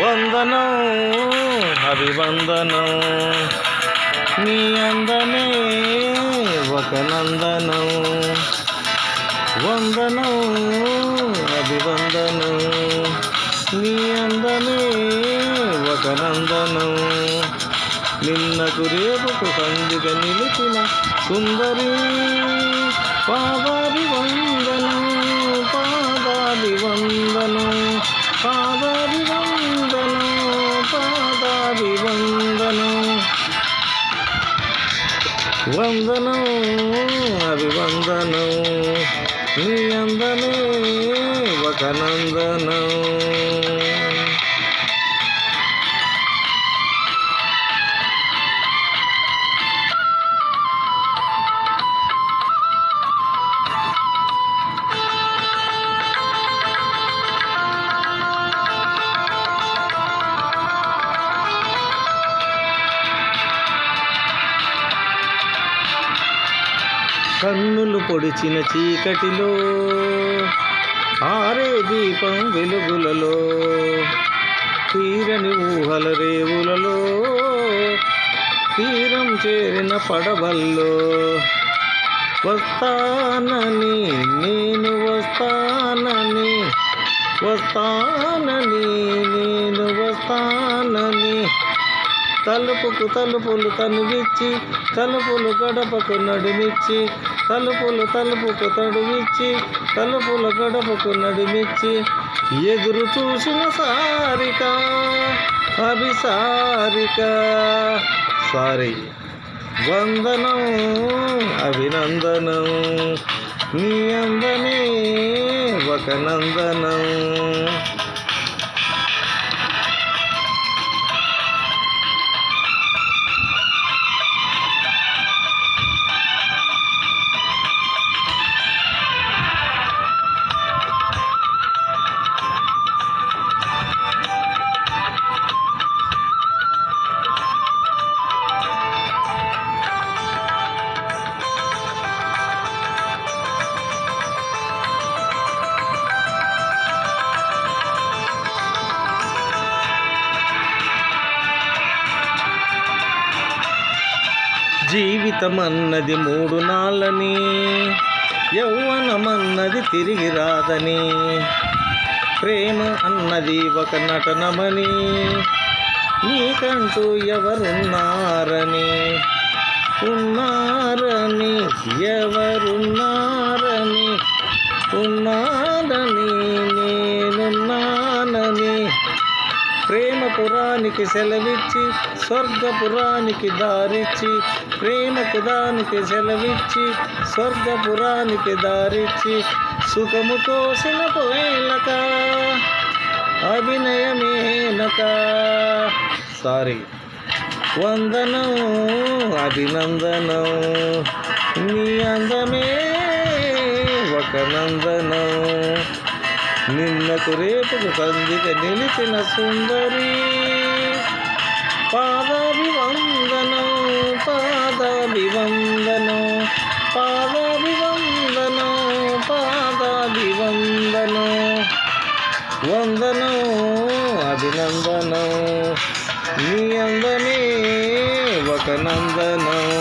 వందనం అభివందనం నీ అందమే ఒక నందనం. వందనం అభివందనం నీ అందమే ఒక నందనం. నిన్నకు రేపుకు సంధిగా నిలిచిన సుందరి పాదాభివందనం పాదాభివందనం పాదాభివందనం పాదాభివందనం. వందనం అభివందనం నీ అందమే ఒక నందనం. కన్నులు పొడిచిన చీకటిలో ఆరే దీపం వెలుగులలో తీరని ఊహల రేవులలో తీరం చేరిన పడవల్లో వస్తానని నేను వస్తానని వస్తానని నేను వస్తానని తలుపుకు తలుపులు తనువిచ్చి తలుపులు గడపకు నడిమిచ్చి తలుపులు తలుపుకు తడువిచ్చి తలుపుల గడపకు నడిమిచ్చి ఎదురు చూసిన సారిక అభిసారిక సారీ. వందనం అభినందనం నీ అందమే ఒక నందనం. జీవితమన్నది 3 నాళ్ళని యౌవనమన్నది తిరిగి రాదని ప్రేమ అన్నది ఒక నటనమని నీకంటూ ఎవరున్నారని ఉన్నారని ఎవరున్నారని ఉన్నారని నేనున్నానని ప్రేమపురానికి సెలవిచ్చి స్వర్గపురానికి దారిచ్చి ప్రేమపురానికి సెలవిచ్చి స్వర్గపురానికి దారిచ్చి సుఖము కోసిన కోయిలక అభినయమేనక సారీ. వందనం అభినందనం నీ అందమే ఒక నందనం. నిన్నకు రేపుకు సంధిగా నిలిచిన సుందరి పాదాభివందనం పాదాభివందనం పాదాభివందనం పాదాభివందనం. వందనం అభినందనం నీ అందమే ఒక నందనం.